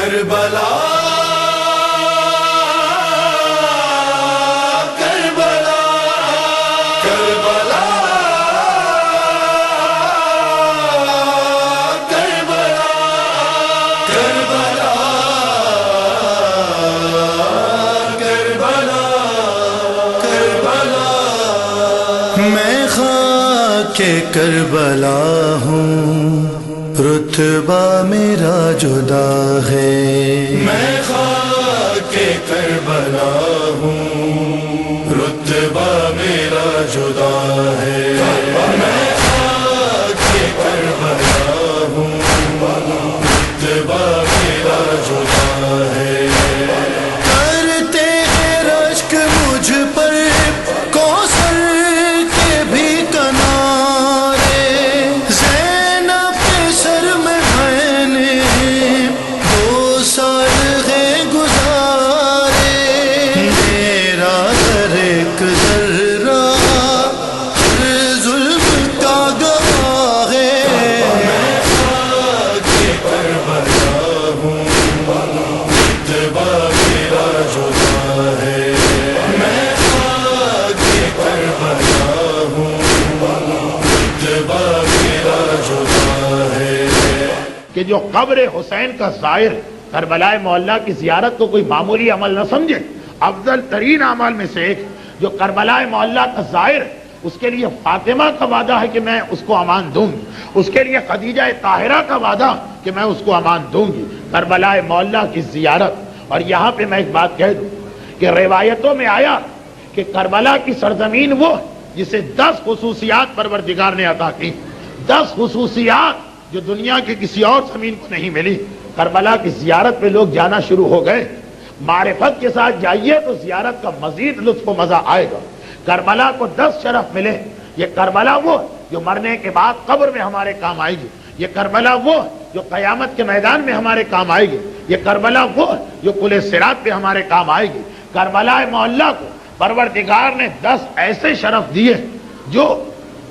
کربلا کربلا کربلا کربلا کربلا کربلا کربلا میں خاک کربلا ہوں، رتبہ میرا جدا ہے۔ میں خاک کربلا ہوں، رتبہ میرا جدا ہے۔ میں خاک کربلا ہوں، رتبہ میرا جدا ہے۔ کرتے ہیں رشک مجھ پر کوثر کے بھی کنارے، زینب کے سر میں میں نے 2 سال ہے گزارے۔ میرا ہر ایک ذرہ ہر ظلم کا گواہ ہے۔ میں خاک کربلا ہوں، رتبہ میرا جدا ہے۔ میں خاک کربلا ہوں، رتبہ میرا جدا ہے۔ کہ جو قبر حسین کا زائر کربلا معلیٰ کی زیارت کو کوئی معمولی عمل نہ سمجھے، افضل ترین اعمال میں سے ایک جو کربلا معلیٰ کا زائر ہے، اس کے لیے فاطمہ کا وعدہ ہے کہ میں اس کو امان دوں گی، اس کے لیے خدیجہ طاہرہ کا وعدہ کہ میں اس کو امان دوں گی، کربلا معلیٰ کی زیارت۔ اور یہاں پہ میں ایک بات کہہ دوں کہ روایتوں میں آیا کہ کربلا کی سرزمین وہ جسے 10 خصوصیات پروردگار نے عطا کی، 10 خصوصیات جو دنیا کی کسی اور زمین کو نہیں ملی۔ کربلا کی زیارت پہ لوگ جانا شروع ہو گئے۔ معرفت کے ساتھ جائیے تو زیارت کا مزید لطف و مزہ آئے گا۔ کربلا کو 10 شرف ملے۔ یہ کربلا وہ جو مرنے کے بعد قبر میں ہمارے کام آئے گی، یہ کربلا وہ جو قیامت کے میدان میں ہمارے کام آئے گی، یہ کربلا وہ جو پل صراط پہ ہمارے کام آئے گی۔ کربلا معلیٰ کو پروردگار نے 10 ایسے شرف دیے جو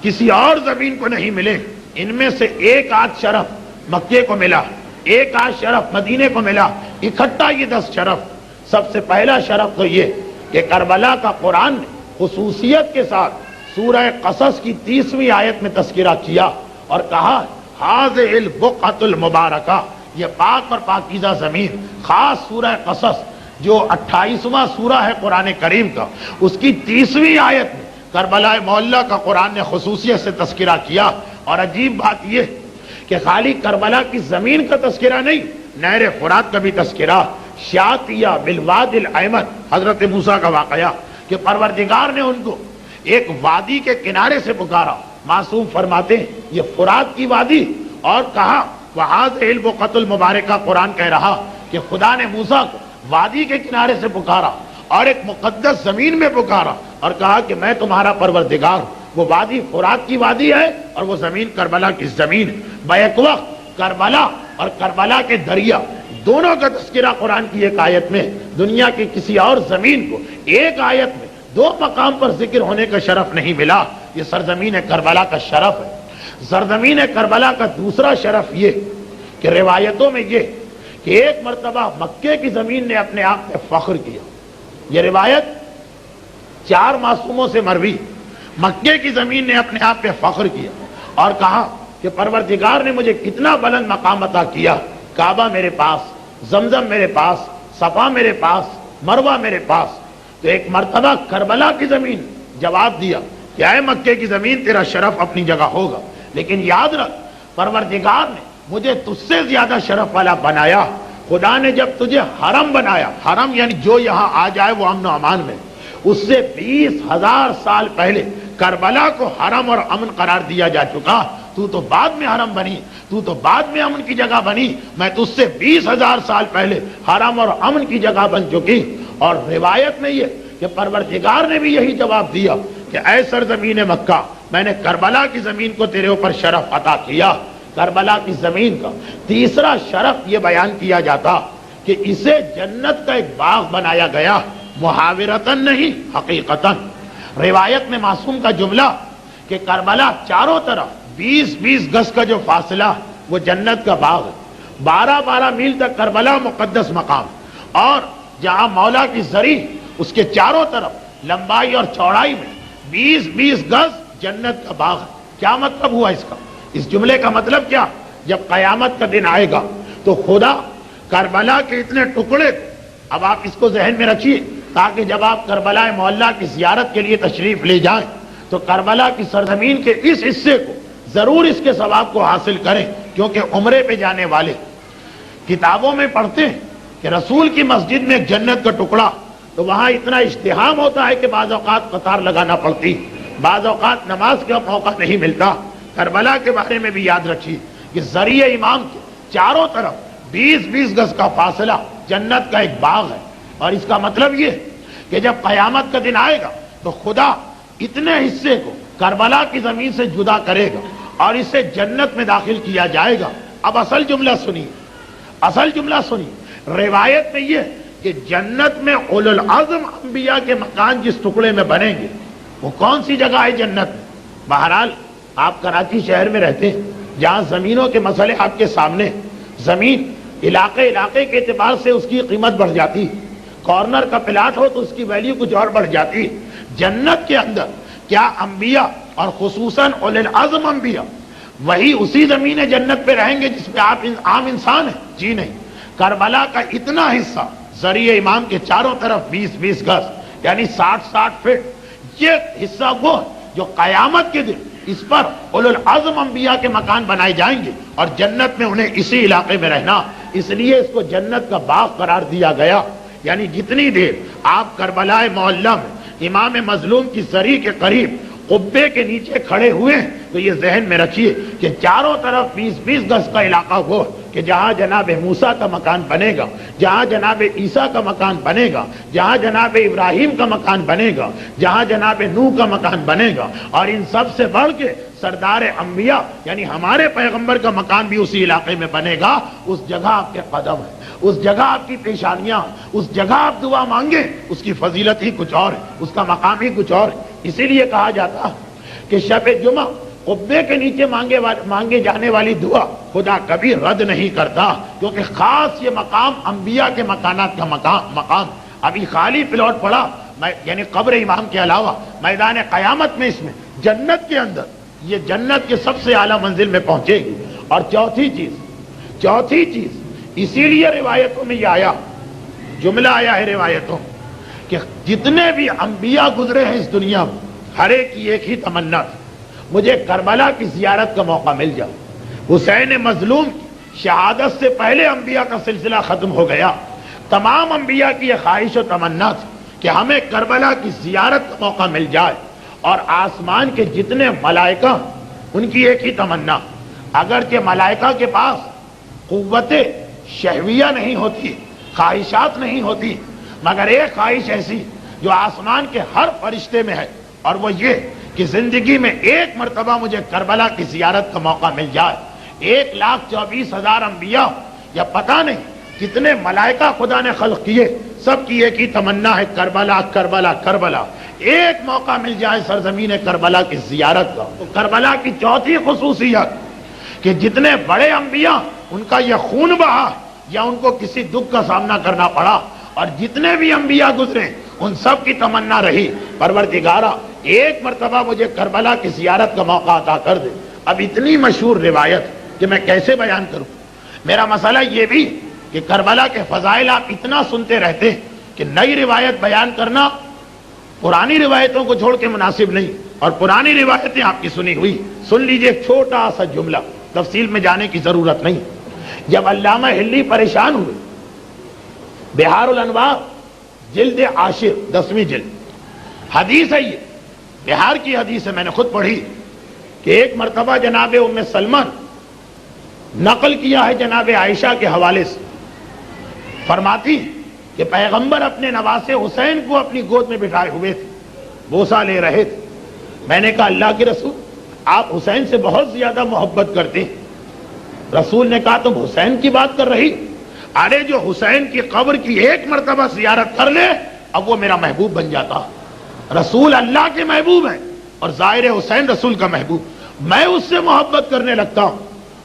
کسی اور زمین کو نہیں ملے۔ ان میں سے ایک آدھ شرف مکے کو ملا، ایک آدھ شرف مدینے کو ملا، اکٹھا یہ 10 شرف۔ سب سے پہلا شرف تو یہ کہ کربلا کا قرآن نے خصوصیت کے ساتھ سورہ قصص کی 30ویں آیت میں تذکرہ کیا اور کہا ہذہ البقعۃ المبارکہ، یہ پاک اور پاکیزہ زمین۔ خاص سورہ قصص جو 28واں سورہ ہے قرآن کریم کا، اس کی 30ویں آیت میں کربلا معلیٰ کا قرآن نے خصوصیت سے تذکرہ کیا۔ اور عجیب بات یہ کہ خالی کربلا کی زمین کا تذکرہ نہیں، نہر فرات کا بھی تذکرہ۔ شاطیہ بالواد الایمن، حضرت موسیٰ کا واقعہ کہ پروردگار نے ان کو ایک وادی کے کنارے سے پکارا۔ معصوم فرماتے ہیں یہ فرات کی وادی، اور کہا وَهَذِهِ الْبُقْعَةُ الْمُبَارَكَةُ، قرآن کہہ رہا کہ خدا نے موسیٰ کو وادی کے کنارے سے پکارا اور ایک مقدس زمین میں پکارا اور کہا کہ میں تمہارا پروردگار ہوں۔ وہ وادی فرات کی وادی ہے اور وہ زمین کربلا کی زمین ہے۔ بیک وقت کربلا اور کربلا کے دریا دونوں کا تذکرہ قرآن کی ایک آیت میں، دنیا کی کسی اور زمین کو ایک آیت میں 2 مقام پر ذکر ہونے کا شرف نہیں ملا۔ یہ سرزمین کربلا کا شرف ہے۔ سرزمین کربلا کا دوسرا شرف یہ کہ روایتوں میں یہ کہ ایک مرتبہ مکے کی زمین نے اپنے آپ پہ فخر کیا۔ یہ روایت 4 معصوموں سے مروی۔ مکے کی زمین نے اپنے آپ پہ فخر کیا اور کہا کہ پروردگار نے مجھے کتنا بلند مقام عطا کیا، کعبہ میرے پاس، زمزم میرے پاس، صفا میرے پاس، مروہ میرے پاس۔ تو ایک مرتبہ کربلا کی زمین جواب دیا کہ اے مکے کی زمین، تیرا شرف اپنی جگہ ہوگا، لیکن یاد رکھ پروردگار نے مجھے تجھ سے زیادہ شرف والا بنایا۔ خدا نے جب تجھے حرم بنایا، حرم یعنی جو یہاں آ جائے وہ امن و امان میں، اس سے 20,000 سال پہلے کربلا کو حرم اور امن قرار دیا جا چکا۔ تو تو بعد میں حرم بنی، تو تو بعد میں امن کی جگہ بنی، میں تجھ سے 20,000 سال پہلے حرم اور امن کی جگہ بن چکی۔ اور روایت میں یہ کہ پروردگار نے بھی یہی جواب دیا کہ اے سرزمین مکہ، میں نے کربلا کی زمین کو تیرے اوپر شرف عطا کیا۔ کربلا کی زمین کا تیسرا شرف یہ بیان کیا جاتا کہ اسے جنت کا ایک باغ بنایا گیا، محاورتاً نہیں حقیقتاً۔ روایت میں معصوم کا جملہ کہ کربلا چاروں طرف 20-20 گز کا جو فاصلہ وہ جنت کا باغ ہے، 12 میل تک کربلا مقدس مقام، اور جہاں مولا کی زری اس کے چاروں طرف لمبائی اور چوڑائی میں 20 گز جنت کا باغ ہے۔ کیا مطلب ہوا اس کا؟ اس جملے کا مطلب کیا؟ جب قیامت کا دن آئے گا تو خدا کربلا کے اتنے ٹکڑے کو، اب آپ اس کو ذہن میں رکھیے تاکہ جب آپ کربلا معلیٰ کی زیارت کے لیے تشریف لے جائیں تو کربلا کی سرزمین کے اس حصے کو ضرور اس کے ثواب کو حاصل کریں، کیونکہ عمرے پہ جانے والے کتابوں میں پڑھتے ہیں کہ رسول کی مسجد میں ایک جنت کا ٹکڑا، تو وہاں اتنا ازدحام ہوتا ہے کہ بعض اوقات قطار لگانا پڑتی، بعض اوقات نماز کا موقع نہیں ملتا۔ کربلا کے بارے میں بھی یاد رکھیے کہ ذریعہ امام کے چاروں طرف 20 گز کا فاصلہ جنت کا ایک باغ ہے، اور اس کا مطلب یہ کہ جب قیامت کا دن آئے گا تو خدا اتنے حصے کو کربلا کی زمین سے جدا کرے گا اور اسے جنت میں داخل کیا جائے گا۔ اب اصل جملہ سنیے، اصل جملہ سنیے۔ روایت میں یہ کہ جنت میں اولو العزم انبیاء کے مکان جس ٹکڑے میں بنیں گے وہ کون سی جگہ ہے جنت میں؟ بہرحال آپ کراچی شہر میں رہتے ہیں جہاں زمینوں کے مسئلے آپ کے سامنے، زمین علاقے کے اعتبار سے اس کی قیمت بڑھ جاتی، کارنر کا پلاٹ ہو تو اس کی ویلیو کچھ اور بڑھ جاتی۔ جنت کے اندر کیا انبیاء اور خصوصاً اولو العزم انبیاء وہی اسی زمین جنت پہ رہیں گے جس پہ آپ عام انسان ہیں؟ جی نہیں۔ کربلا کا اتنا حصہ ذریعہ امام کے چاروں طرف 20 گز یعنی 60 فٹ، یہ حصہ وہ جو قیامت کے دن اس پر اولو العزم انبیاء کے مکان بنائے جائیں گے اور جنت میں انہیں اسی علاقے میں رہنا، اس لیے اس کو جنت کا باغ قرار دیا گیا۔ یعنی جتنی دیر آپ کربلا معلیٰ میں امام مظلوم کی زری کے قریب قبے کے نیچے کھڑے ہوئے ہیں تو یہ ذہن میں رکھیے کہ چاروں طرف 20 گز کا علاقہ وہ کہ جہاں جناب موسیٰ کا مکان بنے گا، جہاں جناب عیسیٰ کا مکان بنے گا، جہاں جناب ابراہیم کا مکان بنے گا، جہاں جناب نوح کا مکان بنے گا، اور ان سب سے بڑھ کے سردار انبیاء یعنی ہمارے پیغمبر کا مکان بھی اسی علاقے میں بنے گا۔ اس جگہ آپ کے قدم ہیں، اس جگہ آپ کی پیشانیاں، اس جگہ آپ دعا مانگیں، اس کی فضیلت ہی کچھ اور ہے، اس کا مقام ہی کچھ اور ہے۔ اسی لیے کہا جاتا کہ شب جمعہ قبے کے نیچے مانگے جانے والی دعا خدا کبھی رد نہیں کرتا، کیونکہ خاص یہ مقام انبیاء کے مکانات کا مقام ابھی خالی پلاٹ پڑا، یعنی قبر امام کے علاوہ میدان قیامت میں اس میں جنت کے اندر یہ جنت کے سب سے اعلیٰ منزل میں پہنچے گی۔ اور چوتھی چیز اسی لیے روایتوں میں یہ آیا، جملہ آیا ہے روایتوں کہ جتنے بھی انبیاء گزرے ہیں اس دنیا میں ہر ایک کی ایک ہی تمنا تھی، مجھے کربلا کی زیارت کا موقع مل جائے۔ حسین مظلوم کی شہادت سے پہلے انبیاء کا سلسلہ ختم ہو گیا، تمام انبیاء کی یہ خواہش و تمنا تھی کہ ہمیں کربلا کی زیارت کا موقع مل جائے، اور آسمان کے جتنے ملائکہ ان کی ایک ہی تمنا، اگرچہ ملائکہ کے پاس قوت شہویہ نہیں ہوتی، خواہشات نہیں ہوتی، مگر ایک خواہش ایسی جو آسمان کے ہر فرشتے میں ہے، اور وہ یہ کہ زندگی میں ایک مرتبہ مجھے کربلا کی زیارت کا موقع مل جائے۔ 1,24,000 انبیاء یا پتہ نہیں کتنے ملائکہ خدا نے خلق کیے، سب کی ایک ہی تمنا ہے کربلا کربلا کربلا، ایک موقع مل جائے سرزمین کربلا کی زیارت کا۔ تو کربلا کی چوتھی خصوصیت کہ جتنے بڑے انبیاء ان کا یہ خون بہا یا ان کو کسی دکھ کا سامنا کرنا پڑا، اور جتنے بھی انبیاء گزرے ان سب کی تمنا رہی پروردگارا ایک مرتبہ مجھے کربلا کی زیارت کا موقع عطا کر دے۔ اب اتنی مشہور روایت کہ میں کیسے بیان کروں۔ میرا مسئلہ یہ بھی کہ کربلا کے فضائل آپ اتنا سنتے رہتے ہیں کہ نئی روایت بیان کرنا پرانی روایتوں کو چھوڑ کے مناسب نہیں، اور پرانی روایتیں آپ کی سنی ہوئی۔ سن لیجئے ایک چھوٹا سا جملہ، تفصیل میں جانے کی ضرورت نہیں۔ جب علامہ ہلی پریشان ہوئے، بہار الانوار جلد 10 10ویں جلد، حدیث ہے، یہ بہار کی حدیث ہے، میں نے خود پڑھی کہ ایک مرتبہ جناب ام سلمان نقل کیا ہے جناب عائشہ کے حوالے سے، فرماتی کہ پیغمبر اپنے نواسے حسین کو اپنی گود میں بٹھائے ہوئے تھے، بوسہ لے رہے تھے۔ میں نے کہا اللہ کے رسول آپ حسین سے بہت زیادہ محبت کرتے ہیں۔ رسول نے کہا تم حسین کی بات کر رہی؟ ارے جو حسین کی قبر کی ایک مرتبہ زیارت کر لے اب وہ میرا محبوب بن جاتا۔ رسول اللہ کے محبوب ہیں اور ظاہر حسین رسول کا محبوب، میں اس سے محبت کرنے لگتا ہوں۔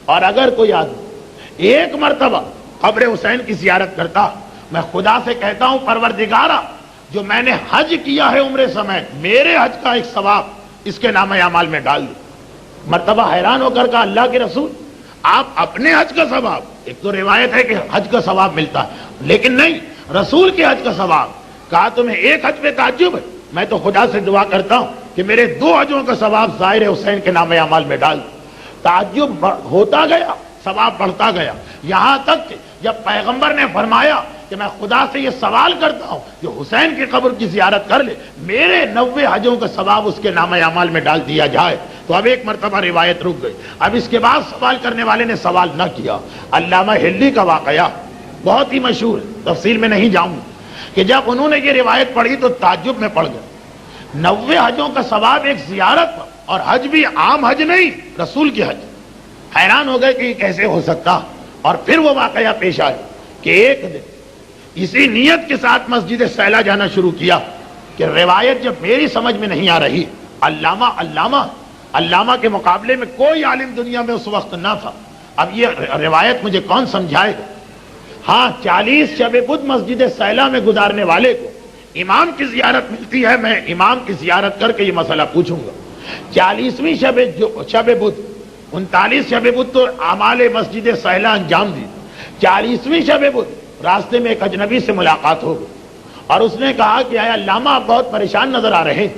اور اگر کوئی آدمی ایک مرتبہ قبر حسین کی زیارت کرتا، میں خدا سے کہتا ہوں پروردگارا جو میں نے حج کیا ہے عمر سمیت، میرے حج کا ایک ثواب اس کے نام اعمال میں ڈال دو۔ مرتبہ حیران ہو کر کہا اللہ کے رسول آپ اپنے حج کا ثواب، ایک تو روایت ہے کہ حج کا ثواب ملتا ہے لیکن نہیں رسول کے حج کا ثواب، کہا تمہیں ایک حج پہ تعجب ہے، میں تو خدا سے دعا کرتا ہوں کہ میرے 2 حجوں کا ثواب ظاہر حسین کے نام اعمال میں ڈال دو۔ تعجب ہوتا گیا، ثواب بڑھتا گیا، یہاں تک کہ جب پیغمبر نے فرمایا کہ میں خدا سے یہ سوال کرتا ہوں جو حسین کی قبر کی زیارت کر لے میرے 90 حجوں کا ثواب اس کے نام اعمال میں ڈال دیا جائے، تو اب ایک مرتبہ روایت رک گئی۔ اب اس کے بعد سوال کرنے والے نے سوال نہ کیا۔ علامہ ہلی کا واقعہ بہت ہی مشہور ہے، تفصیل میں نہیں جاؤں گا، کہ جب انہوں نے یہ روایت پڑھی تو تعجب میں پڑ گئے۔ 90 حجوں کا ثواب ایک زیارت پر، اور حج بھی عام حج نہیں، رسول کی حج۔ حیران ہو گئے کہ یہ کیسے ہو سکتا، اور پھر وہ واقعہ پیش آیا کہ ایک دن اسی نیت کے ساتھ مسجد سیلا جانا شروع کیا کہ روایت جب میری سمجھ میں نہیں آ رہی، علامہ کے مقابلے میں کوئی عالم دنیا میں اس وقت نہ تھا، اب یہ روایت مجھے کون سمجھائے گا؟ ہاں 40 شب بدھ مسجد سیلا میں گزارنے والے کو امام کی زیارت ملتی ہے، میں امام کی زیارت کر کے یہ مسئلہ پوچھوں گا۔ 40ویں شب بدھ 39 شب بدھ تو اعمال مسجد سیلا انجام دی، 40ویں شب بدھ راستے میں ایک اجنبی سے ملاقات ہو گئی اور اس نے کہا کہ اے علامہ آپ بہت پریشان نظر آ رہے ہیں،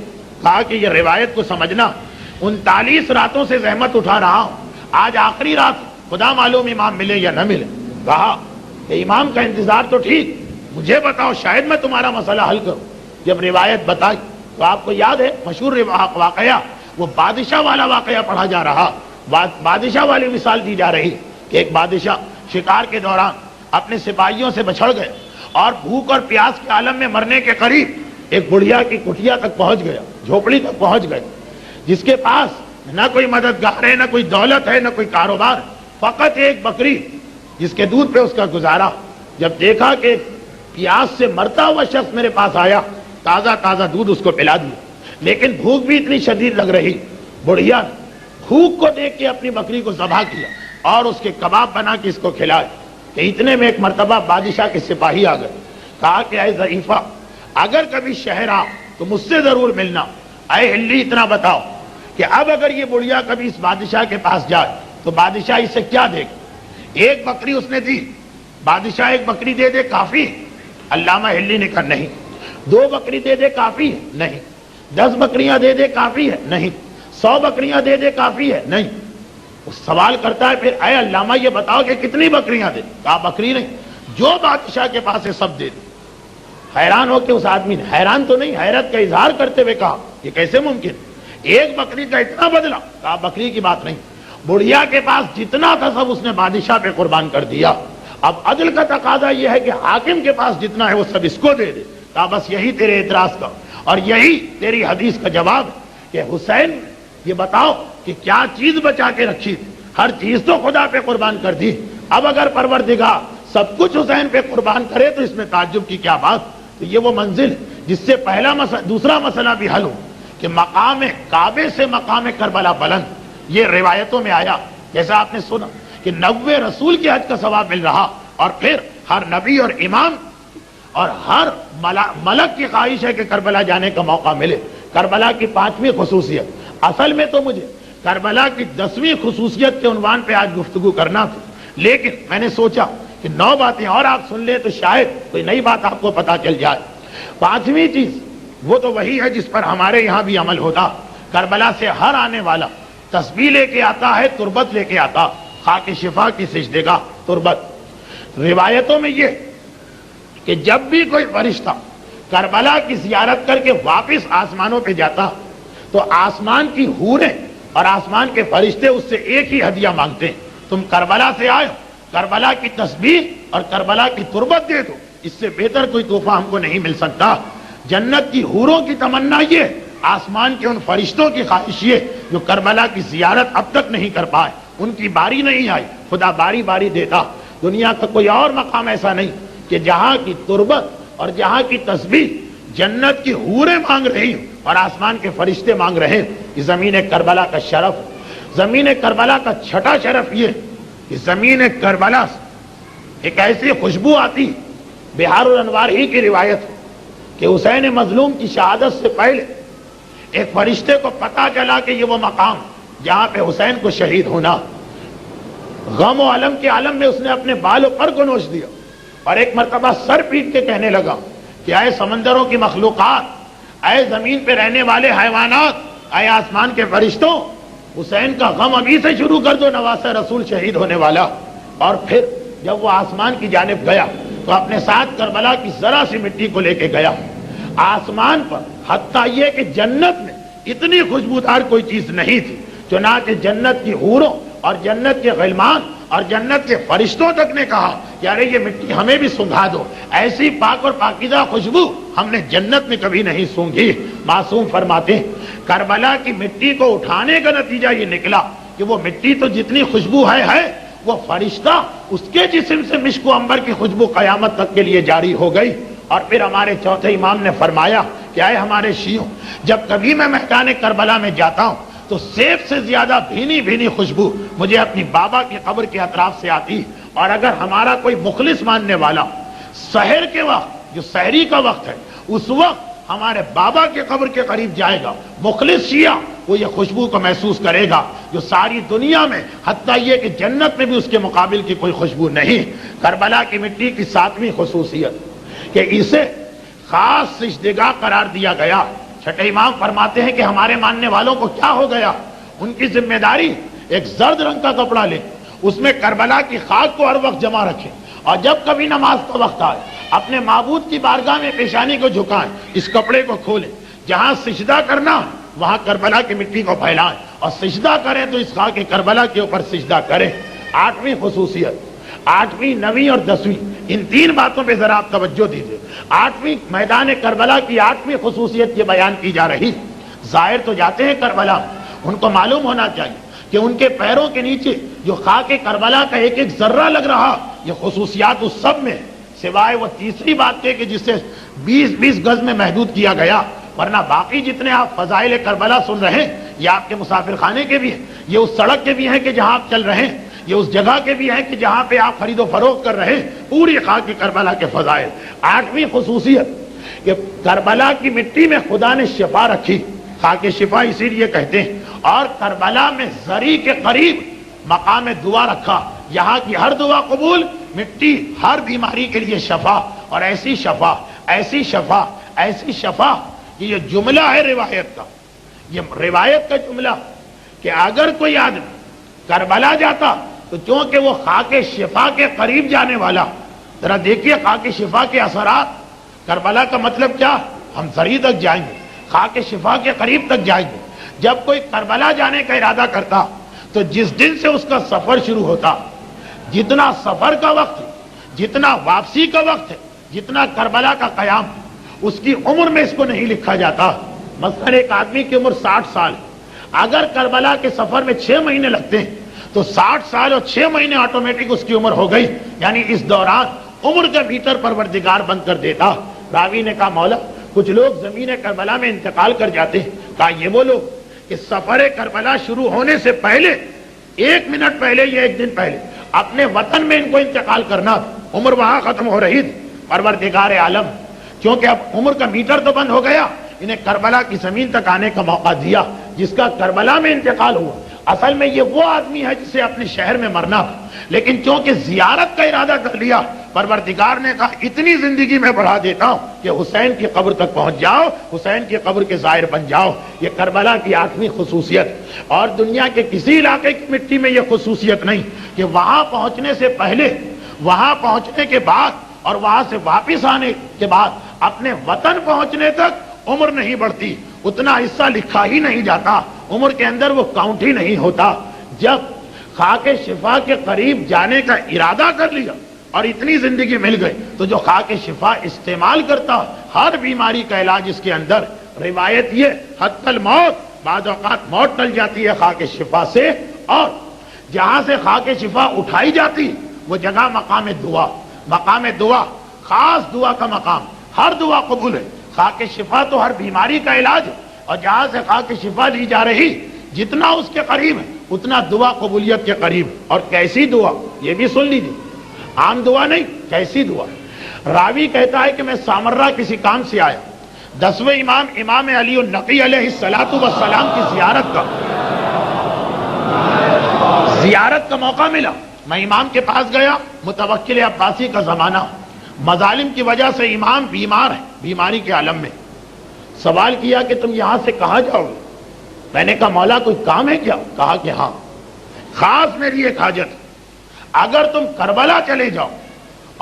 کہا کہ یہ روایت کو سمجھنا 39 راتوں سے زحمت اٹھا رہا ہوں، آج آخری رات خدا معلوم امام ملے یا نہ ملے۔ کہا کہ امام کا انتظار تو ٹھیک، مجھے بتاؤ شاید میں تمہارا مسئلہ حل کروں۔ جب روایت بتائی تو آپ کو یاد ہے مشہور واقعہ، وہ بادشاہ والا واقعہ پڑھا جا رہا، بادشاہ والی مثال دی جا رہی کہ ایک بادشاہ شکار کے دوران اپنے سپاہیوں سے بچھڑ گئے اور بھوک اور پیاس کے عالم میں مرنے کے قریب ایک بڑھیا کی کٹیا تک پہنچ گیا، جھوپڑی تک پہنچ گئے، جس کے پاس نہ کوئی مددگار ہے، نہ کوئی دولت ہے، نہ کوئی کاروبار، فقط ایک بکری جس کے دودھ پہ اس کا گزارا۔ جب دیکھا کہ پیاس سے مرتا ہوا شخص میرے پاس آیا، تازہ تازہ دودھ اس کو پلا دیا، لیکن بھوک بھی اتنی شدید لگ رہی، بڑھیا بھوک کو دیکھ کے اپنی بکری کو ذبح کیا اور اس کے کباب بنا کے اس کو کھلائے کہ اتنے میں ایک مرتبہ بادشاہ کے سپاہی آ گئے، کہا کہ اے ضعیفہ اگر کبھی شہر آ تو مجھ سے ضرور ملنا، اے ہلی اتنا بتاؤ کہ اب اگر یہ بڑھیا کبھی اس بادشاہ کے پاس جائے تو بادشاہ اسے کیا دے گا؟ ایک بکری اس نے دی، بادشاہ ایک بکری دے دے کافی ہے؟ علامہ ہلی نے کہا نہیں۔ 2 بکری دے دے کافی ہے؟ نہیں۔ 10 بکریاں دے دے کافی ہے؟ نہیں۔ 100 بکریاں دے دے کافی ہے؟ نہیں۔ وہ سوال کرتا ہے پھر اے علامہ یہ بتاؤ کہ کتنی بکریاں دے؟ کہا بکری نہیں، جو بادشاہ کے پاس ہے سب دے دے۔ حیران ہو کے اس آدمی نے، حیران تو نہیں حیرت کا اظہار کرتے ہوئے کہا یہ کیسے ممکن، ایک بکری کا اتنا بدلا؟ کہا بکری کی بات نہیں، بڑھیا کے پاس جتنا تھا سب اس نے بادشاہ پہ قربان کر دیا، اب عدل کا تقاضا یہ ہے کہ حاکم کے پاس جتنا ہے وہ سب اس کو دے دے۔ کہا بس یہی تیرے اعتراض کا اور یہی تیری حدیث کا جواب ہے کہ حسین یہ بتاؤ کہ کیا چیز بچا کے رکھی تھی، ہر چیز تو خدا پہ قربان کر دی، اب اگر پروردگار سب کچھ حسین پہ قربان کرے تو اس میں تعجب کی کیا بات؟ تو یہ وہ منزل جس سے پہلا دوسرا مسئلہ بھی حل ہو کہ مقام کعبے سے مقام کربلا بلند، یہ روایتوں میں آیا جیسا آپ نے سنا کہ 90 رسول کے حج کا ثواب مل رہا، اور پھر ہر نبی اور امام اور ہر ملک کی خواہش ہے کہ کربلا جانے کا موقع ملے۔ کربلا کی 5ویں خصوصیت، اصل میں تو مجھے کربلا کی 10ویں خصوصیت کے عنوان پہ آج گفتگو کرنا تھی، لیکن میں نے سوچا کہ 9 باتیں اور آپ سن لیں تو شاید کوئی نئی بات آپ کو پتا چل جائے۔ 5ویں چیز وہ تو وہی ہے جس پر ہمارے یہاں بھی عمل ہوتا، کربلا سے ہر آنے والا تسبیح لے کے آتا ہے، تربت لے کے آتا، خاک شفا کی سجدے گاہ تربت۔ روایتوں میں یہ کہ جب بھی کوئی فرشتہ کربلا کی زیارت کر کے واپس آسمانوں پہ جاتا تو آسمان کی حوریں اور آسمان کے فرشتے اس سے ایک ہی ہدیہ مانگتے ہیں، تم کربلا سے آئے ہو، کربلا کی تسبیح اور کربلا کی تربت دے دو، اس سے بہتر کوئی تحفہ ہم کو نہیں مل سکتا۔ جنت کی حوروں کی تمنا یہ، آسمان کے ان فرشتوں کی خواہش یہ جو کربلا کی زیارت اب تک نہیں کر پائے، ان کی باری نہیں آئی، خدا باری باری دیتا۔ دنیا کا کوئی اور مقام ایسا نہیں کہ جہاں کی تربت اور جہاں کی تسبیح جنت کی حوریں مانگ رہی اور آسمان کے فرشتے مانگ رہے ہیں۔ یہ زمین کربلا کا شرف، زمین کربلا کا چھٹا شرف یہ کہ زمین کربلا سے ایک ایسی خوشبو آتی، بہار الانوار ہی کی روایت ہے کہ حسین مظلوم کی شہادت سے پہلے ایک فرشتے کو پتہ چلا کہ یہ وہ مقام جہاں پہ حسین کو شہید ہونا، غم و علم کے عالم میں اس نے اپنے بال و پر کو نوچ دیا اور ایک مرتبہ سر پیٹ کے کہنے لگا کہ اے سمندروں کی مخلوقات، اے زمین پہ رہنے والے حیوانات، اے آسمان کے فرشتوں، حسین کا غم ابھی سے شروع کر دو، نواسہ رسول شہید ہونے والا۔ اور پھر جب وہ آسمان کی جانب گیا تو اپنے ساتھ کربلا کی ذرا سی مٹی کو لے کے گیا۔ آسمان پر حتیٰ یہ کہ جنت میں اتنی خوشبودار کوئی چیز نہیں تھی، چنانچہ جنت کی حوروں اور جنت کے غلمان اور جنت کے فرشتوں تک نے کہا کہ ارے یہ مٹی ہمیں بھی سونگھا دو، ایسی پاک اور پاکیزہ خوشبو ہم نے جنت میں کبھی نہیں سونگھی۔ معصوم فرماتے ہیں کربلا کی مٹی کو اٹھانے کا نتیجہ یہ نکلا کہ وہ مٹی تو جتنی خوشبو ہے وہ فرشتہ اس کے جسم سے مشک و عنبر کی خوشبو قیامت تک کے لیے جاری ہو گئی۔ اور پھر ہمارے چوتھے امام نے فرمایا کہ اے ہمارے شیعوں، جب کبھی میں میدان کربلا میں جاتا ہوں تو سیب سے زیادہ بھینی بھینی خوشبو مجھے اپنی بابا کی قبر کے اطراف سے آتی۔ اور اگر ہمارا کوئی مخلص ماننے والا سحر کے وقت، جو سحری کا وقت ہے، اس وقت ہمارے بابا کے قبر کے قریب جائے گا، مخلص شیعہ، وہ یہ خوشبو کو محسوس کرے گا جو ساری دنیا میں، حتیٰ یہ کہ جنت میں بھی اس کے مقابل کی کوئی خوشبو نہیں۔ کربلا کی مٹی کی ساتویں خصوصیت کہ اسے خاص سجدگاہ قرار دیا گیا۔ چھٹے امام فرماتے ہیں کہ ہمارے ماننے والوں کو کیا ہو گیا، ان کی ذمہ داری ایک زرد رنگ کا کپڑا لے، اس میں کربلا کی خاک کو ہر وقت جمع رکھیں، اور جب کبھی نماز کا وقت آئے اپنے معبود کی بارگاہ میں پیشانی کو جھکائیں، اس کپڑے کو کھولیں، جہاں سجدہ کرنا وہاں کربلا کی مٹی کو پھیلائیں، اور سجدہ کریں تو اس خاک کربلا کے اوپر سجدہ کریں۔ آٹھویں خصوصیت، آٹھویں، نویں اور دسویں، ان تین باتوں پہ ذرا آپ توجہ دیجیے۔ آٹھویں، میدان کربلا کی آٹھویں خصوصیت یہ بیان کی جا رہی، زائر تو جاتے ہیں کربلا، ان کو معلوم ہونا چاہیے کہ ان کے پیروں کے نیچے جو خاک کربلا کا ایک ایک ذرہ لگ رہا، یہ خصوصیات اس سب میں، سوائے وہ تیسری بات کے کہ جسے 20 گز میں محدود کیا گیا، ورنہ باقی جتنے آپ فضائل کربلا سن رہے ہیں یہ آپ کے مسافر خانے کے بھی ہیں، یہ اس سڑک کے بھی ہیں کہ جہاں آپ چل رہے ہیں، یہ اس جگہ کے بھی ہیں کہ جہاں پہ آپ خرید و فروخت کر رہے ہیں، پوری خاک کربلا کے فضائل۔ آٹھویں خصوصیت کہ کربلا کی مٹی میں خدا نے شفا رکھی، خاک شفا اسی لیے کہتے ہیں، اور کربلا میں زری کے قریب مقام دعا رکھا، یہاں کی ہر دعا قبول، مٹی ہر بیماری کے لیے شفا، اور ایسی شفا، ایسی شفا، ایسی شفا کہ یہ جملہ ہے روایت کا، یہ روایت کا جملہ کہ اگر کوئی آدمی کربلا جاتا تو چونکہ وہ خاک شفا کے قریب جانے والا، ذرا دیکھیے خاک شفا کے اثرات، کربلا کا مطلب کیا، ہم زری تک جائیں گے، خاک شفا کے قریب تک جائیں گے۔ جب کوئی کربلا جانے کا ارادہ کرتا تو جس دن سے اس کا سفر شروع ہوتا، جتنا سفر کا وقت ہے، جتنا واپسی کا وقت ہے، جتنا کربلا کا قیام، اس کی عمر میں اس کو نہیں لکھا جاتا۔ مثلا ایک آدمی کی عمر 60 سال، اگر کربلا کے سفر میں 6 مہینے لگتے ہیں تو 60 سال اور 6 مہینے آٹومیٹک اس کی عمر ہو گئی، یعنی اس دوران عمر کا میٹر پروردگار بند کر دیتا۔ راوی نے کہا مولا کچھ لوگ زمین کربلا میں انتقال کر جاتے ہیں، کہا یہ وہ لوگ کہ سفر کربلا شروع ہونے سے پہلے 1 منٹ پہلے یا 1 دن پہلے اپنے وطن میں ان کو انتقال کرنا، عمر وہاں ختم ہو رہی تھی۔ پروردگار عالم کیونکہ اب عمر کا میٹر تو بند ہو گیا، انہیں کربلا کی زمین تک آنے کا موقع دیا، جس کا کربلا میں انتقال ہوا۔ اصل میں یہ وہ آدمی ہے جسے اپنے شہر میں مرنا تھا، لیکن چونکہ زیارت کا ارادہ کر لیا، پروردگار نے کہا اتنی زندگی میں بڑھا دیتا ہوں کہ حسین کی قبر تک پہنچ جاؤ، حسین کی قبر کے زائر بن جاؤ۔ یہ کربلا کی 8ویں خصوصیت، اور دنیا کے کسی علاقے کی مٹی میں یہ خصوصیت نہیں کہ وہاں پہنچنے سے پہلے، وہاں پہنچنے کے بعد اور وہاں سے واپس آنے کے بعد اپنے وطن پہنچنے تک عمر نہیں بڑھتی، اتنا حصہ لکھا ہی نہیں جاتا، عمر کے اندر وہ کاؤنٹ ہی نہیں ہوتا۔ جب خاک شفا کے قریب جانے کا ارادہ کر لیا اور اتنی زندگی مل گئی تو جو خاک شفا استعمال کرتا، ہر بیماری کا علاج اس کے اندر۔ روایت یہ حتی الموت، بعض اوقات موت ٹل جاتی ہے خاک شفا سے، اور جہاں سے خاک شفا اٹھائی جاتی وہ جگہ مقام دعا، مقام دعا خاص دعا کا مقام، ہر دعا قبول ہے۔ خاک شفا تو ہر بیماری کا علاج ہے، اور جہاں سے خاک شفا لی جا رہی جتنا اس کے قریب ہے اتنا دعا قبولیت کے قریب. اور کیسی دعا یہ بھی سن لیجیے, عام دعا نہیں, کیسی دعا. راوی کہتا ہے کہ میں سامرہ کسی کام سے آیا, 10ویں امام امام علی النقی علیہ الصلوۃ والسلام کی زیارت کا موقع ملا. میں امام کے پاس گیا, متوکل عباسی کا زمانہ, مظالم کی وجہ سے امام بیمار ہے, بیماری کے عالم میں. سوال کیا کہ تم یہاں سے کہاں جاؤ گے؟ میں نے کہا مولا کوئی کام ہے کیا؟ کہا کہ ہاں, خاص میری ایک حاجت, اگر تم کربلا چلے جاؤ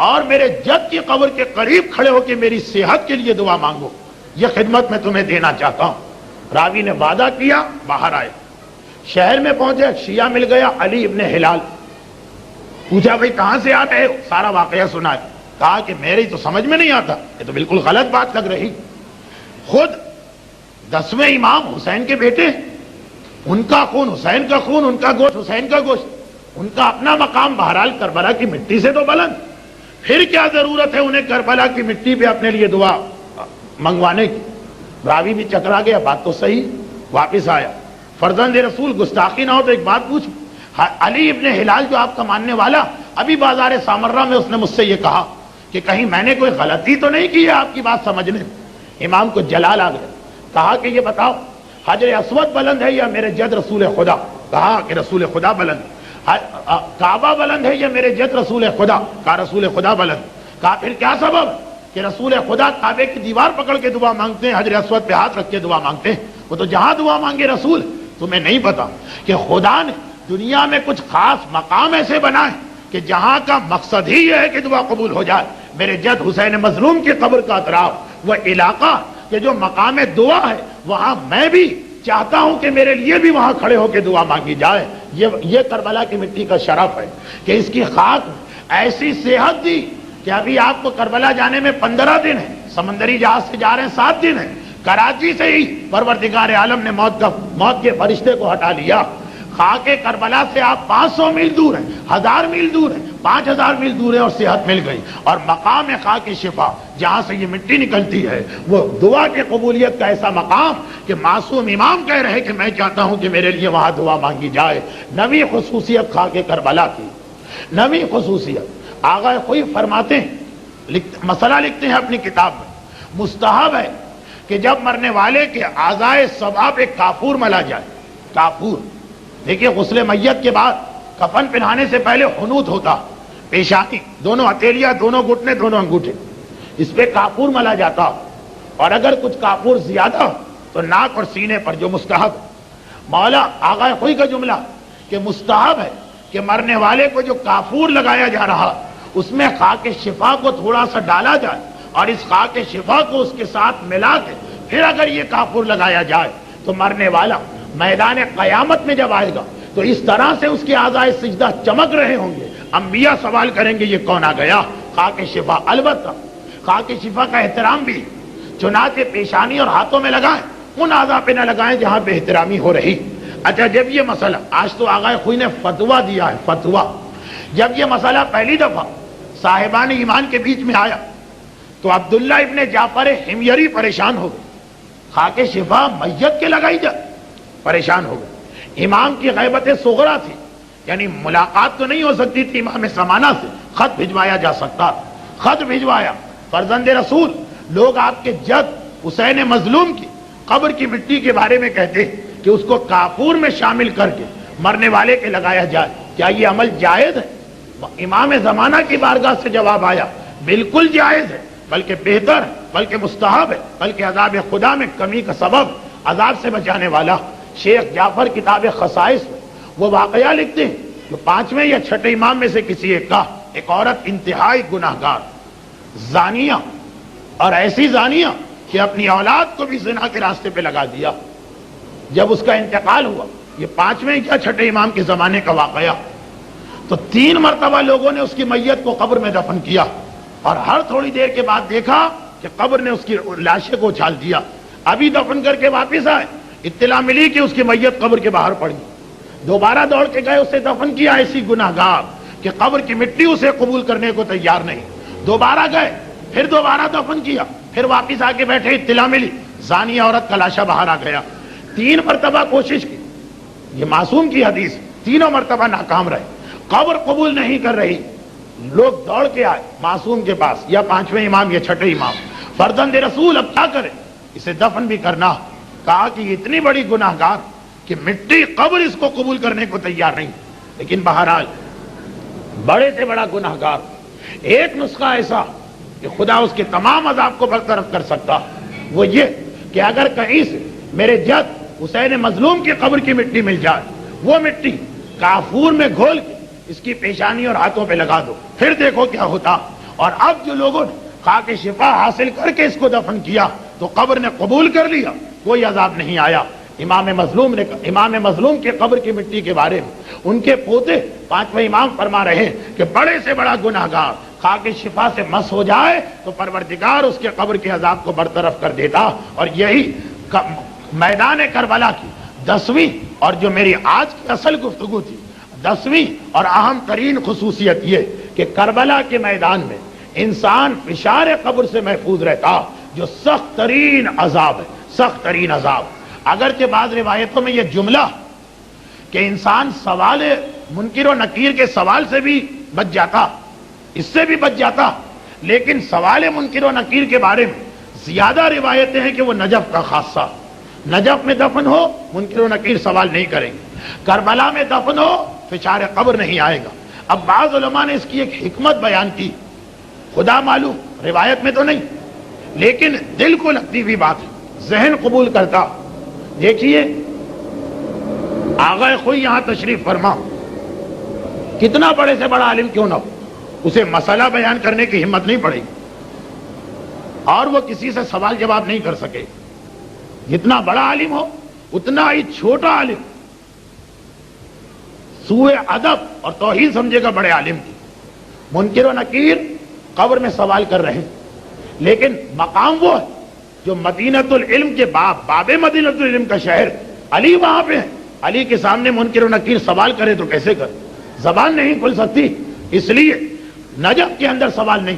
اور میرے جد کی قبر کے قریب کھڑے ہو کے میری صحت کے لیے دعا مانگو, یہ خدمت میں تمہیں دینا چاہتا ہوں. راوی نے وعدہ کیا, باہر آئے, شہر میں پہنچے, شیعہ مل گیا علی ابن ہلال. پوچھا بھائی کہاں سے آ رہے ہو؟ سارا واقعہ سنا ہے. کہا کہ میری تو سمجھ میں نہیں آتا, یہ تو بالکل غلط بات لگ رہی. خود 10ویں امام حسین کے بیٹے, ان کا خون حسین کا خون, ان کا گوشت حسین کا گوشت, ان کا اپنا مقام بہرحال کربلا کی مٹی سے تو بلند. پھر کیا ضرورت ہے انہیں کربلا کی مٹی پہ اپنے لیے دعا منگوانے کی؟ راوی بھی چکرا گیا, بات تو صحیح. واپس آیا, فرزند رسول گستاخی نہ ہو تو ایک بات پوچھوں, علی ابن ہلال جو آپ کا ماننے والا, ابھی بازار سامرہ میں اس نے مجھ سے یہ کہا کہ کہیں میں نے کوئی غلطی تو نہیں کی ہے آپ کی بات سمجھنے میں. امام کو جلال آ گیا, کہا کہ یہ بتاؤ حجر اسود بلند ہے یا میرے جد رسول خدا؟ کہا کہ رسول خدا بلند. کعبہ بلند ہے یا میرے جد رسول خدا؟ کہا رسول خدا بلند. کہا پھر کیا سبب کہ رسول خدا کعبے کی دیوار پکڑ کے دعا مانگتے ہیں, حجر اسود پہ ہاتھ رکھ کے دعا مانگتے ہیں؟ وہ تو جہاں دعا مانگے رسول. تمہیں نہیں پتا کہ خدا نے دنیا میں کچھ خاص مقام ایسے بنائے کہ جہاں کا مقصد ہی یہ ہے کہ دعا قبول ہو جائے. میرے جد حسین مظلوم کی قبر کا اطراف, وہ علاقہ کہ جو مقام دعا ہے, وہاں میں بھی چاہتا ہوں کہ میرے لیے بھی وہاں کھڑے ہو کے دعا مانگی جائے. یہ کربلا کی مٹی کا شرف ہے کہ اس کی خاک ایسی صحت دی کہ ابھی آپ کو کربلا جانے میں 15 دن ہے, سمندری جہاز سے جا رہے ہیں 7 دن ہے. کراچی سے ہی پروردگار عالم نے موت کے فرشتے کو ہٹا لیا. خاک کربلا سے آپ 500 میل دور ہیں, 1000 میل دور ہیں, 5000 میل دور ہیں, اور صحت مل گئی. اور مقام خاک شفا جہاں سے یہ مٹی نکلتی ہے, وہ دعا کی قبولیت کا ایسا مقام کہ معصوم امام کہہ رہے کہ میں چاہتا ہوں کہ میرے لیے وہاں دعا مانگی جائے. نویں خصوصیت خاک کربلا کی, نویں خصوصیت. آغا خوئی فرماتے ہیں, مسئلہ لکھتے ہیں اپنی کتاب میں, مستحب ہے کہ جب مرنے والے کے اعضائے سبع پہ کافور ملا جائے. کافور دیکھیے, غسل میت کے بعد کفن پہنانے سے پہلے حنوط ہوتا, پیشانی, دونوں ہتھیلیاں, دونوں گھٹنے, دونوں انگوٹھے, اس پہ کافور ملا جاتا. اور اگر کچھ کافور زیادہ تو ناک اور سینے پر, جو مستحب. مولا آغا خوئی کا جملہ کہ مستحب ہے کہ مرنے والے کو جو کافور لگایا جا رہا اس میں خاک شفا کو تھوڑا سا ڈالا جائے, اور اس خاک شفا کو اس کے ساتھ ملا کے پھر اگر یہ کافور لگایا جائے تو مرنے والا میدان قیامت میں جب آئے گا تو اس طرح سے اس کے اعضائے سجدہ چمک رہے ہوں گے, انبیاء سوال کریں گے یہ کون آ گیا. خاک شفا, البتہ خاک شفا کا احترام بھی, چنانچہ پیشانی اور ہاتھوں میں لگائیں, ان اعضاء پہ نہ لگائیں جہاں بے احترامی ہو رہی. اچھا, جب یہ مسئلہ, آج تو آغا خوئی نے فتویٰ دیا ہے, فتویٰ, جب یہ مسئلہ پہلی دفعہ صاحبان ایمان کے بیچ میں آیا تو عبداللہ ابن جعفر حمیری پریشان ہو گئے. خاک شفا میت کے لگائی جائے, پریشان ہو گئے. امام کی غیبت صغرا تھی, یعنی ملاقات تو نہیں ہو سکتی تھی امام زمانہ سے, خط بھجوایا جا سکتا. خط بھجوایا, فرزند رسول, لوگ آپ کے جد حسین مظلوم کی قبر کی مٹی کے بارے میں کہتے کہ اس کو کافور میں شامل کر کے مرنے والے کے لگایا جائے. کیا یہ عمل جائز ہے؟ امام زمانہ کی بارگاہ سے جواب آیا, بالکل جائز ہے, بلکہ بہتر ہے, بلکہ مستحب ہے, بلکہ عذاب خدا میں کمی کا سبب, عذاب سے بچانے والا. شیخ جعفر کتاب خصائص میں وہ واقعہ لکھتے ہیں جو 5ویں یا 6ٹھے امام میں سے کسی ایک کا, ایک عورت انتہائی گناہگار, زانیہ, اور ایسی زانیہ کہ اپنی اولاد کو بھی زنا کے راستے پہ لگا دیا. جب اس کا انتقال ہوا, یہ 5ویں یا 6ٹھے امام کے زمانے کا واقعہ, تو 3 مرتبہ لوگوں نے اس کی میت کو قبر میں دفن کیا, اور ہر تھوڑی دیر کے بعد دیکھا کہ قبر نے اس کی لاشیں کو اچھال دیا. ابھی دفن کر کے واپس آئے, اطلاع ملی کہ اس کی میت قبر کے باہر پڑی. دوبارہ دوڑ کے گئے, اسے دفن کیا. ایسی گناہگار کہ قبر کی مٹی اسے قبول کرنے کو تیار نہیں. دوبارہ گئے, پھر دوبارہ دفن کیا, پھر واپس آ کے بیٹھے, اطلاع ملی زانی عورت کا لاشا باہر آ گیا. 3 مرتبہ کوشش کی, یہ معصوم کی حدیث، تینوں مرتبہ ناکام رہے، قبر قبول نہیں کر رہی، لوگ دوڑ کے آئے معصوم کے پاس، یا پانچویں امام یا چھٹے امام، فرزند رسول اب کیا کرے، اسے دفن بھی کرنا، کہا کہ یہ اتنی بڑی گناہگار کہ مٹی قبر اس کو قبول کرنے کو تیار نہیں، لیکن بہرحال بڑے سے بڑا گناہگار، ایک نسخہ ایسا کہ خدا اس کے تمام عذاب کو برطرف کر سکتا، وہ یہ کہ اگر کہیں سے میرے جد حسین مظلوم کی قبر کی مٹی مل جائے، وہ مٹی کافور میں گھول کے اس کی پیشانی اور ہاتھوں پہ لگا دو، پھر دیکھو کیا ہوتا۔ اور اب جو لوگوں نے خاک شفا حاصل کر کے اس کو دفن کیا تو قبر نے قبول کر لیا، کوئی عذاب نہیں آیا۔ امام مظلوم کے قبر کی مٹی کے بارے میں ان کے پوتے پانچویں امام فرما رہے ہیں کہ بڑے سے بڑا گناہگار خاک شفا سے مس ہو جائے تو پروردگار اس کے قبر کے عذاب کو برطرف کر دیتا۔ اور یہی میدان کربلا کی 10ویں اور جو میری آج کی اصل گفتگو تھی، 10ویں اور اہم ترین خصوصیت یہ کہ کربلا کے میدان میں انسان فشار قبر سے محفوظ رہتا، جو سخت ترین عذاب ہے، سخت ترین عذاب۔ اگرچہ بعض روایتوں میں یہ جملہ کہ انسان سوال منکر و نکیر کے سوال سے بھی بچ جاتا، اس سے بھی بچ جاتا، لیکن سوال منکر و نکیر کے بارے میں زیادہ روایتیں ہیں کہ وہ نجف کا خاصہ، نجف میں دفن ہو منکر و نکیر سوال نہیں کریں گے، کربلا میں دفن ہو فشار قبر نہیں آئے گا۔ اب بعض علماء نے اس کی ایک حکمت بیان کی، خدا معلوم، روایت میں تو نہیں، لیکن دل کو لگتی ہوئی بات ہے، ذہن قبول کرتا۔ دیکھیے آغا خوئی یہاں تشریف فرما، کتنا بڑے سے بڑا عالم کیوں نہ ہو، اسے مسئلہ بیان کرنے کی ہمت نہیں پڑے گی، اور وہ کسی سے سوال جواب نہیں کر سکے، جتنا بڑا عالم ہو اتنا ہی چھوٹا عالم سوء ادب اور توہین سمجھے گا بڑے عالم کی۔ منکر و نکیر قبر میں سوال کر رہے ہیں، لیکن مقام وہ ہے جو مدینۃ العلم کے باب مدینۃ العلم کا شہر علی وہاں پہ ہے، علی کے سامنے منکر و نکیر سوال کرے تو کیسے کرے، زبان نہیں کھل سکتی، اس لیے نجف کے اندر سوال نہیں۔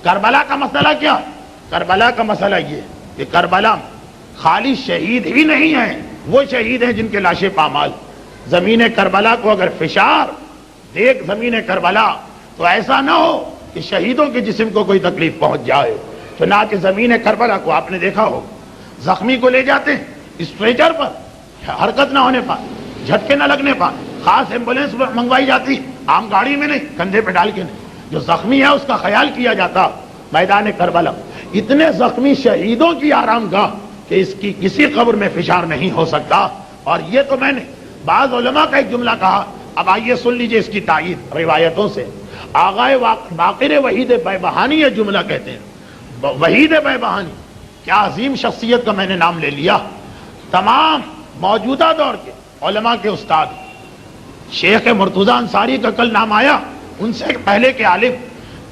کربلا کا مسئلہ کیا؟ کربلا کا مسئلہ یہ کہ کربلا خالی شہید ہی نہیں ہیں، وہ شہید ہیں جن کے لاشیں پامال۔ زمین کربلا کو اگر فشار دیکھ زمین کربلا تو ایسا نہ ہو کہ شہیدوں کے جسم کو کوئی تکلیف پہنچ جائے۔ چنانچہ زمین کربلا کو آپ نے دیکھا ہو، زخمی کو لے جاتے ہیں اسٹریچر پر، حرکت نہ ہونے پر، جھٹکے نہ لگنے پر، خاص ایمبولینس منگوائی جاتی، عام گاڑی میں نہیں، کندھے پہ ڈال کے نہیں، جو زخمی ہے اس کا خیال کیا جاتا۔ میدان کربلا اتنے زخمی شہیدوں کی آرام گاہ کہ اس کی کسی قبر میں فشار نہیں ہو سکتا۔ اور یہ تو میں نے بعض علماء کا ایک جملہ کہا، اب آئیے سن لیجئے اس کی تائید روایتوں سے۔ آغائے باقر وحید بیبہانی یہ جملہ کہتے ہیں، وحید بیبہانی، کیا عظیم شخصیت کا میں نے نام لے لیا۔ تمام موجودہ دور کے علماء کے استاد شیخ مرتضی انصاری کا کل نام آیا، ان سے پہلے کے عالم۔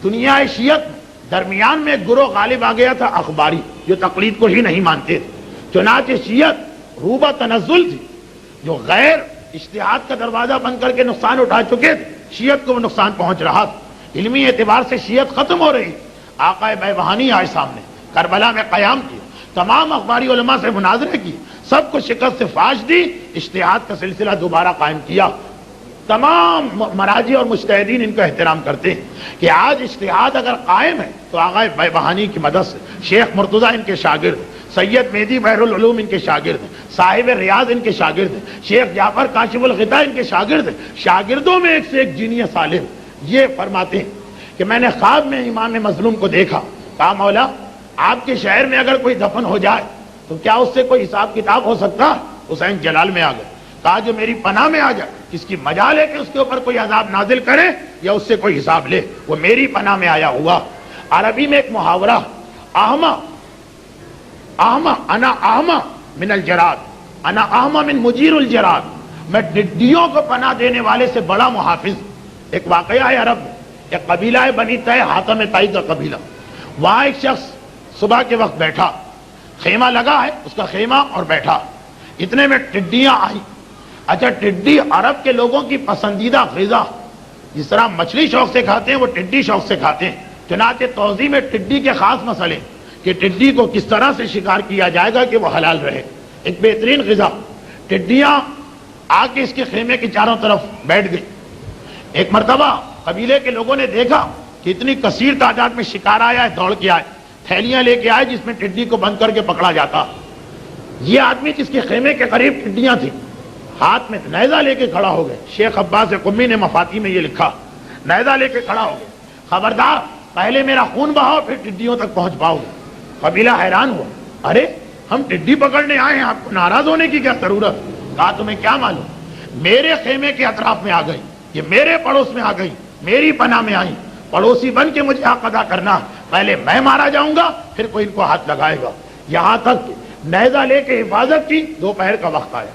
دنیا شیعت درمیان میں ایک گروہ غالب آ گیا تھا اخباری، جو تقلید کو ہی نہیں مانتے تھے، چنانچہ شیعت روبہ تنزل تھی، جو غیر اجتہاد کا دروازہ بند کر کے نقصان اٹھا چکے تھے، شیعت کو وہ نقصان پہنچ رہا تھا، علمی اعتبار سے شیعت ختم ہو رہی۔ آقا بیبہانی آئے سامنے، کربلا میں قیام کیا، تمام اخباری علماء سے مناظرے کی، سب کو شکست سے فاش دی، اجتہاد کا سلسلہ دوبارہ قائم کیا۔ تمام مراجع اور مجتہدین ان کا احترام کرتے ہیں کہ آج اجتہاد اگر قائم ہے تو آقا بیبہانی کی مدد سے، شیخ مرتضی ان کے شاگرد، سید مہدی بحر العلوم ان کے شاگرد ہیں، صاحب ریاض ان کے شاگرد ہیں، شیخ جعفر کاشف الغطا ان کے شاگرد ہیں، شاگردوں میں ایک سے ایک جینیس عالم۔ یہ فرماتے ہیں کہ میں نے خواب میں امام مظلوم کو دیکھا، کہا مولا آپ کے شہر میں اگر کوئی دفن ہو جائے تو کیا اس سے کوئی حساب کتاب ہو سکتا؟ حسین جلال میں آ گئے، کہا جو میری پناہ میں آ جائے، کس کی مجال ہے کہ اس کے اوپر کوئی عذاب نازل کرے یا اس سے کوئی حساب لے، وہ میری پناہ میں آیا ہوا۔ عربی میں ایک محاورہ، احما انا احما من الجراد، انا احما من مجیر الجراد، میں ڈڈیوں کو پناہ دینے والے سے بڑا محافظ۔ ایک واقعہ ہے عرب میں، ایک قبیلہ ہے بنی طے، حاتم طائی کا قبیلہ، وہاں ایک شخص صبح کے وقت بیٹھا، خیمہ لگا ہے اس کا خیمہ، اور بیٹھا، اتنے میں ٹڈیاں آئی۔ اچھا ٹڈی عرب کے لوگوں کی پسندیدہ غذا، جس طرح مچھلی شوق سے کھاتے ہیں وہ ٹڈی شوق سے کھاتے ہیں، چنانچہ توضیح میں ٹڈی کے خاص مسئلے کہ ٹڈی کو کس طرح سے شکار کیا جائے گا کہ وہ حلال رہے، ایک بہترین غذا۔ ٹڈیاں آ کے اس کے خیمے کے چاروں طرف بیٹھ گئی۔ ایک مرتبہ قبیلے کے لوگوں نے دیکھا کہ اتنی کثیر تعداد میں شکار آیا ہے، دوڑ کے آئے، تھیلیاں لے کے آئے جس میں ٹڈی کو بند کر کے پکڑا جاتا۔ یہ آدمی جس کے خیمے کے قریب ٹڈیاں تھیں، ہاتھ میں نیزہ لے کے کھڑا ہو گئے۔ شیخ عباس قمی نے مفاتی میں یہ لکھا، نیزہ لے کے کھڑا ہو گئے، خبردار پہلے میرا خون بہاؤ پھر ٹڈیوں تک پہنچ پاؤ گے۔ قبیلہ حیران ہوا، ارے ہم ٹڈی پکڑنے آئے ہیں، آپ کو ناراض ہونے کی کیا ضرورت؟ کہا تمہیں کیا معلوم، میرے خیمے کے اطراف میں آ گئی، یہ میرے پڑوس میں آ گئی، میری پناہ میں آئی، پڑوسی بن کے مجھے حق ادا کرنا، پہلے میں مارا جاؤں گا پھر کوئی ان کو ہاتھ لگائے گا۔ یہاں تک نیزہ لے کے حفاظت کی، دوپہر کا وقت آیا،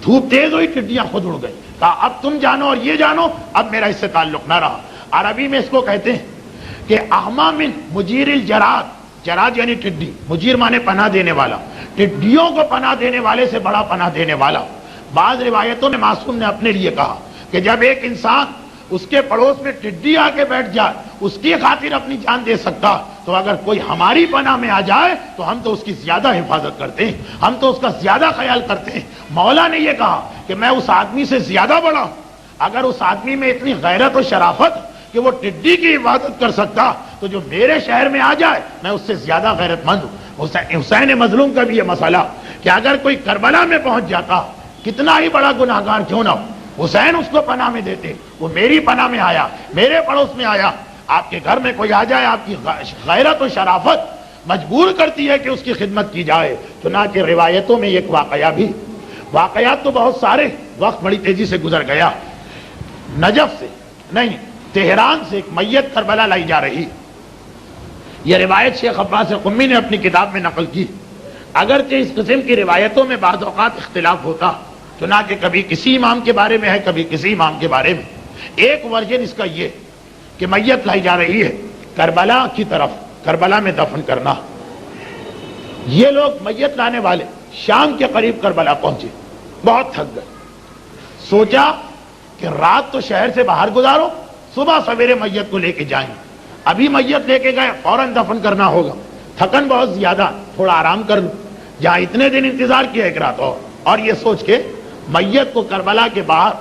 دھوپ تیز ہوئی، ٹڈیاں خود اڑ گئی۔ کہا اب تم جانو اور یہ جانو اب میرا اس سے تعلق نہ رہا۔ عربی میں اس کو کہتے ہیں کہ احما من مجیر الجراد، جراد یعنی ٹڈی، مجیر مانے پناہ دینے والا، ٹڈیوں کو پناہ دینے والے سے بڑا پناہ دینے والا۔ بعض روایتوں میں معصوم نے اپنے لیے کہا کہ جب ایک انسان اس کے پڑوس میں ٹڈی آ کے بیٹھ جائے، اس کی خاطر اپنی جان دے سکتا، تو اگر کوئی ہماری پناہ میں آ جائے تو ہم تو اس کی زیادہ حفاظت کرتے ہیں، ہم تو اس کا زیادہ خیال کرتے ہیں۔ مولا نے یہ کہا کہ میں اس آدمی سے زیادہ بڑا ہوں، اگر اس آدمی میں اتنی غیرت و شرافت کہ وہ ٹڈی کی حفاظت کر سکتا تو جو میرے شہر میں آ جائے میں اس سے زیادہ غیرت مند ہوں۔ حسین مظلوم کا بھی یہ مسئلہ کہ اگر کوئی کربلا میں پہنچ جاتا، کتنا ہی بڑا گناہگار کیوں نہ ہو، حسین اس کو پناہ میں دیتے، وہ میری پناہ میں آیا، میرے پڑوس میں آیا۔ آپ کے گھر میں کوئی آ جائے، آپ کی غیرت و شرافت مجبور کرتی ہے کہ اس کی خدمت کی جائے۔ چنانچہ روایتوں میں ایک واقعہ بھی، واقعات تو بہت سارے، وقت بڑی تیزی سے گزر گیا۔ نجف سے نہیں، تہران سے ایک میت کربلا لائی جا رہی، یہ روایت شیخ عباس قمی نے اپنی کتاب میں نقل کی۔ اگرچہ اس قسم کی روایتوں میں بعض اوقات اختلاف ہوتا، چنانچہ کبھی کسی امام کے بارے میں ہے، کبھی کسی امام کے بارے میں۔ ایک ورژن اس کا یہ کہ میت لائی جا رہی ہے کربلا کی طرف، کربلا میں دفن کرنا۔ یہ لوگ میت لانے والے شام کے قریب کربلا پہنچے، بہت تھک گئے، سوچا کہ رات تو شہر سے باہر گزارو، صبح سویرے میت کو لے کے جائیں، ابھی میت لے کے گئے فوراً دفن کرنا ہوگا، تھکن بہت زیادہ، تھوڑا آرام کر لوں، جہاں اتنے دن انتظار کیا ایک رات اور یہ سوچ کے میت کو کربلا کے باہر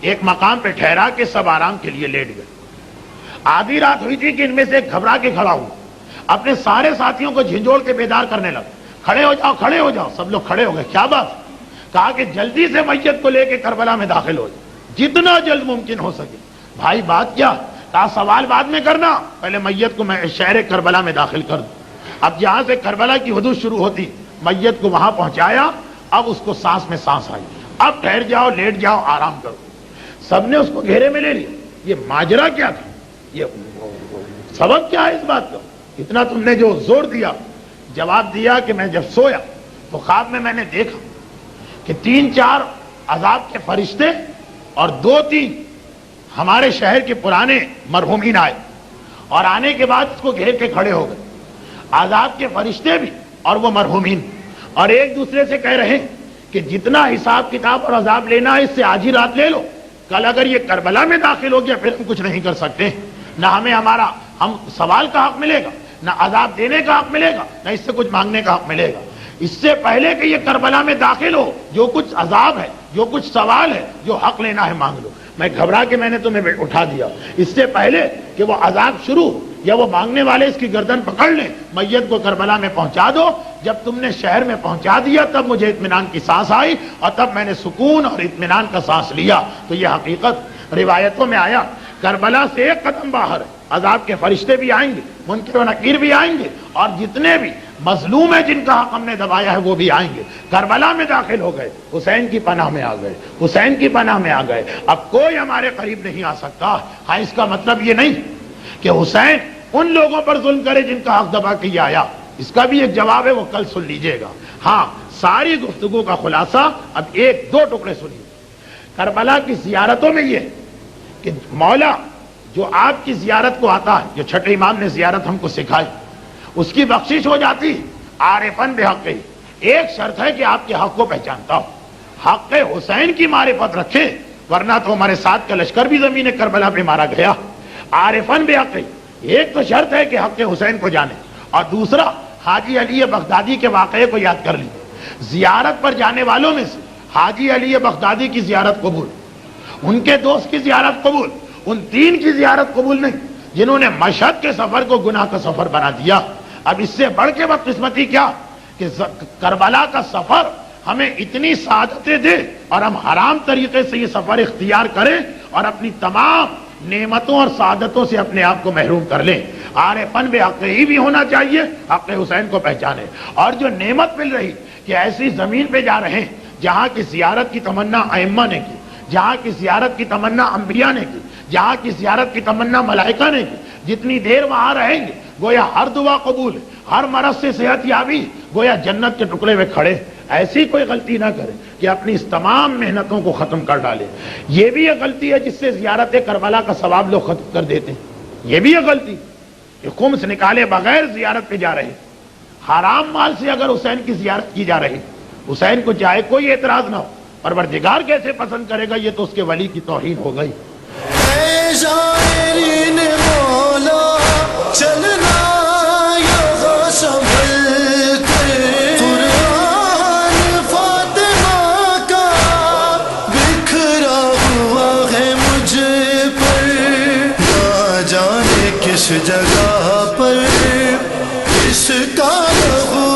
ایک مقام پہ ٹھہرا کے سب آرام کے لیے لیٹ گئے۔ آدھی رات ہوئی تھی کہ ان میں سے گھبرا کے کھڑا ہوا، اپنے سارے ساتھیوں کو جھنجھوڑ کے بیدار کرنے لگا، کھڑے ہو جاؤ کھڑے ہو جاؤ۔ سب لوگ کھڑے ہو گئے، کیا بات؟ کہا کہ جلدی سے میت کو لے کے کربلا میں داخل ہو جائے، جتنا جلد ممکن ہو سکے۔ بھائی بات کیا؟ کہا سوال بعد میں کرنا، پہلے میت کو میں شہر کربلا میں داخل کر دوں۔ اب جہاں سے کربلا کی حدود شروع ہوتی، میت کو وہاں پہنچایا، اب اس کو سانس میں سانس آئی، اب ٹھہر جاؤ، لیٹ جاؤ، آرام کرو۔ سب نے اس کو گھیرے میں لے لیا۔ یہ ماجرا کیا تھا؟ یہ سبب کیا ہے اس بات کا؟ اتنا تم نے جو زور دیا۔ جواب دیا کہ میں جب سویا تو خواب میں میں نے دیکھا کہ 3-4 عذاب کے فرشتے اور 2-3 ہمارے شہر کے پرانے مرحومین آئے، اور آنے کے بعد اس کو گھیر کے کھڑے ہو گئے، عذاب کے فرشتے بھی اور وہ مرحومین، اور ایک دوسرے سے کہہ رہے ہیں کہ جتنا حساب کتاب اور عذاب لینا ہے اس سے آج ہی رات لے لو، کل اگر یہ کربلا میں داخل ہو گیا پھر ہم کچھ نہیں کر سکتے، نہ ہمیں ہم سوال کا حق ملے گا، نہ عذاب دینے کا حق ملے گا، نہ اس سے کچھ مانگنے کا حق ملے گا۔ اس سے پہلے کہ یہ کربلا میں داخل ہو، جو کچھ عذاب ہے، جو کچھ سوال ہے، جو حق لینا ہے مانگ لو۔ میں گھبرا کے میں نے تمہیں اٹھا دیا، اس سے پہلے کہ وہ عذاب شروع یا وہ مانگنے والے اس کی گردن پکڑ لیں، میت کو کربلا میں پہنچا دو۔ جب تم نے شہر میں پہنچا دیا تب مجھے اطمینان کی سانس آئی، اور تب میں نے سکون اور اطمینان کا سانس لیا۔ تو یہ حقیقت روایتوں میں آیا، کربلا سے ایک قدم باہر ہے، عذاب کے فرشتے بھی آئیں گے، منکر و نکیر بھی آئیں گے، اور جتنے بھی مظلوم ہیں جن کا حق ہم نے دبایا ہے وہ بھی آئیں گے۔ کربلا میں داخل ہو گئے، حسین کی پناہ میں آ گئے، حسین کی پناہ میں آ گئے، اب کوئی ہمارے قریب نہیں آ سکتا۔ ہاں، اس کا مطلب یہ نہیں کہ حسین ان لوگوں پر ظلم کرے جن کا حق دبا کے یہ آیا، اس کا بھی ایک جواب ہے، وہ کل سن لیجئے گا۔ ہاں، ساری گفتگو کا خلاصہ اب 1-2 ٹکڑے سنیے۔ کربلا کی زیارتوں میں یہ کہ مولا جو آپ کی زیارت کو آتا ہے، جو چھٹے امام نے زیارت ہم کو سکھائی، اس کی بخشش ہو جاتی، عارفن بحق ہی۔ ایک شرط ہے کہ آپ کے حق کو پہچانتا ہو، حق حسین کی معرفت رکھے، ورنہ تو ہمارے ساتھ کا لشکر بھی زمین کربلا پہ مارا گیا۔ عارفن بحق ہی، ایک تو شرط ہے کہ حق حسین کو جانے، اور دوسرا حاجی علی بغدادی کے واقعے کو یاد کر لی۔ زیارت پر جانے والوں میں سے حاجی علی بغدادی کی زیارت قبول، ان کے دوست کی زیارت قبول، ان تین کی زیارت قبول نہیں جنہوں نے مشہد کے سفر کو گناہ کا سفر بنا دیا۔ اب اس سے بڑھ کے بدقسمتی کیا کہ کربلا کا سفر ہمیں اتنی سعادتیں دے اور ہم حرام طریقے سے یہ سفر اختیار کریں اور اپنی تمام نعمتوں اور سعادتوں سے اپنے آپ کو محروم کر لیں۔ عارفن بے حق ہی بھی ہونا چاہیے، حق حسین کو پہچانے، اور جو نعمت مل رہی کہ ایسی زمین پہ جا رہے ہیں جہاں کی زیارت کی تمنا ائمہ نے کی، جہاں کی زیارت کی تمنا انبیاء نے کی، جہاں کی زیارت کی تمنا ملائکہ نے کی، جتنی دیر وہاں رہیں گے گویا ہر دعا قبول، ہر مرض سے صحت یابی، گویا جنت کے ٹکڑے میں کھڑے۔ ایسی کوئی غلطی نہ کرے کہ اپنی اس تمام محنتوں کو ختم کر ڈالے۔ یہ بھی ایک غلطی ہے جس سے زیارت کربلا کا ثواب لوگ ختم کر دیتے ہیں، یہ بھی ایک غلطی کہ خمس نکالے بغیر زیارت پہ جا رہے ہیں۔ حرام مال سے اگر حسین کی زیارت کی جا رہی، حسین کو چاہے کوئی اعتراض نہ ہو، پروردگار کیسے پسند کرے گا؟ یہ تو اس کے ولی کی توہین ہو گئی۔ اے شاعرین مولا چلنا یہاں سنبھل کے، قرآن فاطمہ کا بکھرا ہوا ہے مجھ پر، نہ جانے کس جگہ پر اس کا لہو